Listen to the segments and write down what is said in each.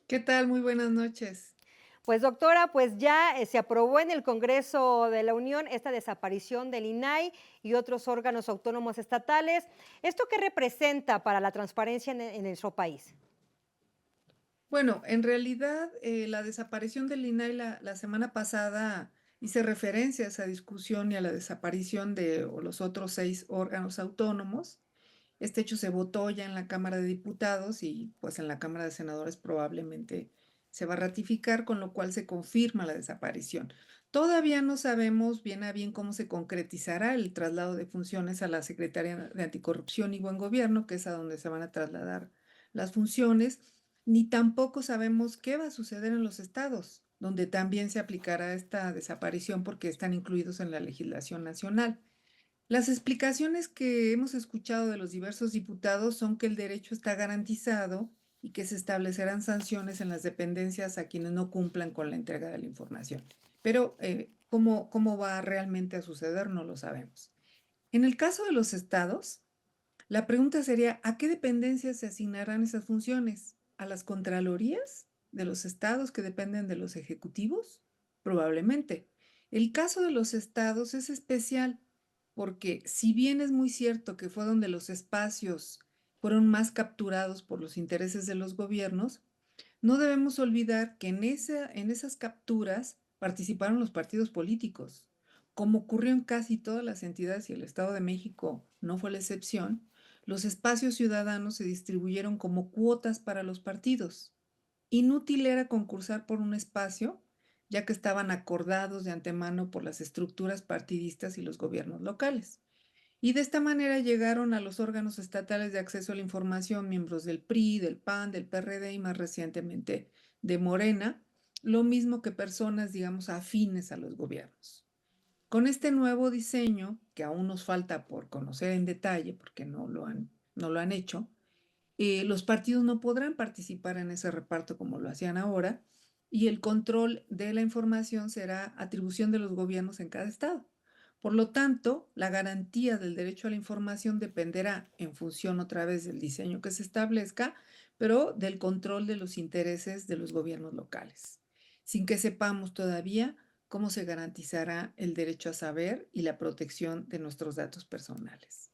¿Qué tal? Muy buenas noches. Pues doctora, pues ya se aprobó en el Congreso de la Unión esta desaparición del INAI y otros órganos autónomos estatales. ¿Esto qué representa para la transparencia en nuestro país? Bueno, en realidad, la desaparición del INAI la semana pasada hice referencia a esa discusión y a la desaparición de los otros 6 órganos autónomos. Este hecho se votó ya en la Cámara de Diputados y, pues, en la Cámara de Senadores probablemente se va a ratificar, con lo cual se confirma la desaparición. Todavía no sabemos bien a bien cómo se concretizará el traslado de funciones a la Secretaría de Anticorrupción y Buen Gobierno, que es a donde se van a trasladar las funciones, ni tampoco sabemos qué va a suceder en los estados, donde también se aplicará esta desaparición porque están incluidos en la legislación nacional. Las explicaciones que hemos escuchado de los diversos diputados son que el derecho está garantizado y que se establecerán sanciones en las dependencias a quienes no cumplan con la entrega de la información. Pero cómo va realmente a suceder no lo sabemos. En el caso de los estados, la pregunta sería, ¿a qué dependencias se asignarán esas funciones? ¿A las contralorías de los estados que dependen de los ejecutivos? Probablemente. El caso de los estados es especial porque si bien es muy cierto que fue donde los espacios fueron más capturados por los intereses de los gobiernos, no debemos olvidar que en esas capturas participaron los partidos políticos. Como ocurrió en casi todas las entidades y el Estado de México no fue la excepción, los espacios ciudadanos se distribuyeron como cuotas para los partidos. Inútil era concursar por un espacio, ya que estaban acordados de antemano por las estructuras partidistas y los gobiernos locales. Y de esta manera llegaron a los órganos estatales de acceso a la información miembros del PRI, del PAN, del PRD y más recientemente de Morena, lo mismo que personas, digamos, afines a los gobiernos. Con este nuevo diseño, que aún nos falta por conocer en detalle, porque no lo han hecho, los partidos no podrán participar en ese reparto como lo hacían ahora, y el control de la información será atribución de los gobiernos en cada estado. Por lo tanto, la garantía del derecho a la información dependerá en función otra vez del diseño que se establezca, pero del control de los intereses de los gobiernos locales, sin que sepamos todavía cómo se garantizará el derecho a saber y la protección de nuestros datos personales.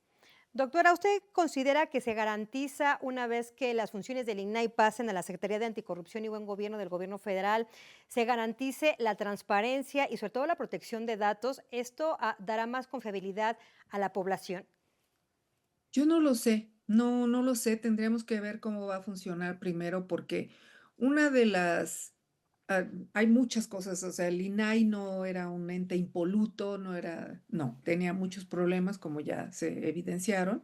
Doctora, ¿usted considera que se garantiza una vez que las funciones del INAI pasen a la Secretaría de Anticorrupción y Buen Gobierno del Gobierno federal, se garantice la transparencia y sobre todo la protección de datos? ¿Esto dará más confiabilidad a la población? Yo no lo sé, no lo sé, tendríamos que ver cómo va a funcionar primero, porque una de las hay muchas cosas, o sea, el INAI no era un ente impoluto, no, tenía muchos problemas, como ya se evidenciaron,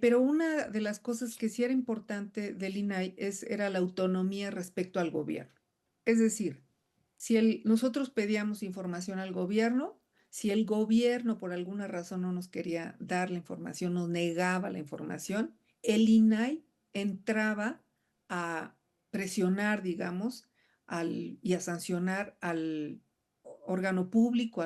pero una de las cosas que sí era importante del INAI era la autonomía respecto al gobierno. Es decir, si nosotros pedíamos información al gobierno, si el gobierno por alguna razón no nos quería dar la información, nos negaba la información, el INAI entraba a presionar, digamos, y a sancionar al órgano público,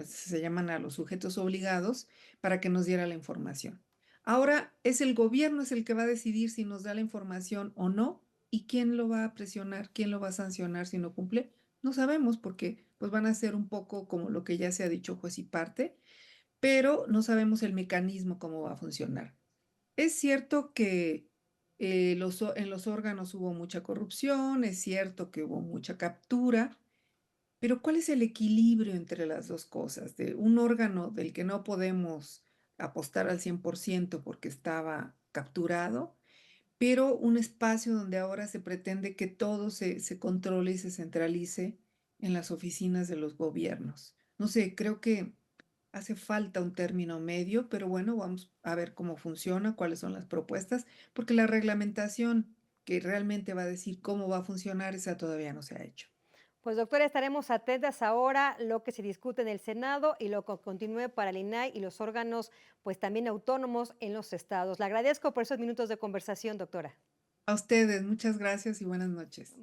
se llaman a los sujetos obligados, para que nos diera la información. Ahora es el gobierno es el que va a decidir si nos da la información o no, y quién lo va a presionar, quién lo va a sancionar si no cumple. No sabemos porque pues van a ser un poco como lo que ya se ha dicho juez y parte, pero no sabemos el mecanismo cómo va a funcionar. Es cierto que en los órganos hubo mucha corrupción, es cierto que hubo mucha captura, pero ¿cuál es el equilibrio entre las dos cosas? De un órgano del que no podemos apostar al 100% porque estaba capturado, pero un espacio donde ahora se pretende que todo se controle y se centralice en las oficinas de los gobiernos. No sé, creo que hace falta un término medio, pero bueno, vamos a ver cómo funciona, cuáles son las propuestas, porque la reglamentación que realmente va a decir cómo va a funcionar, esa todavía no se ha hecho. Pues doctora, estaremos atentas ahora lo que se discute en el Senado y lo que continúe para el INAI y los órganos, pues también autónomos en los estados. Le agradezco por esos minutos de conversación, doctora. A ustedes, muchas gracias y buenas noches.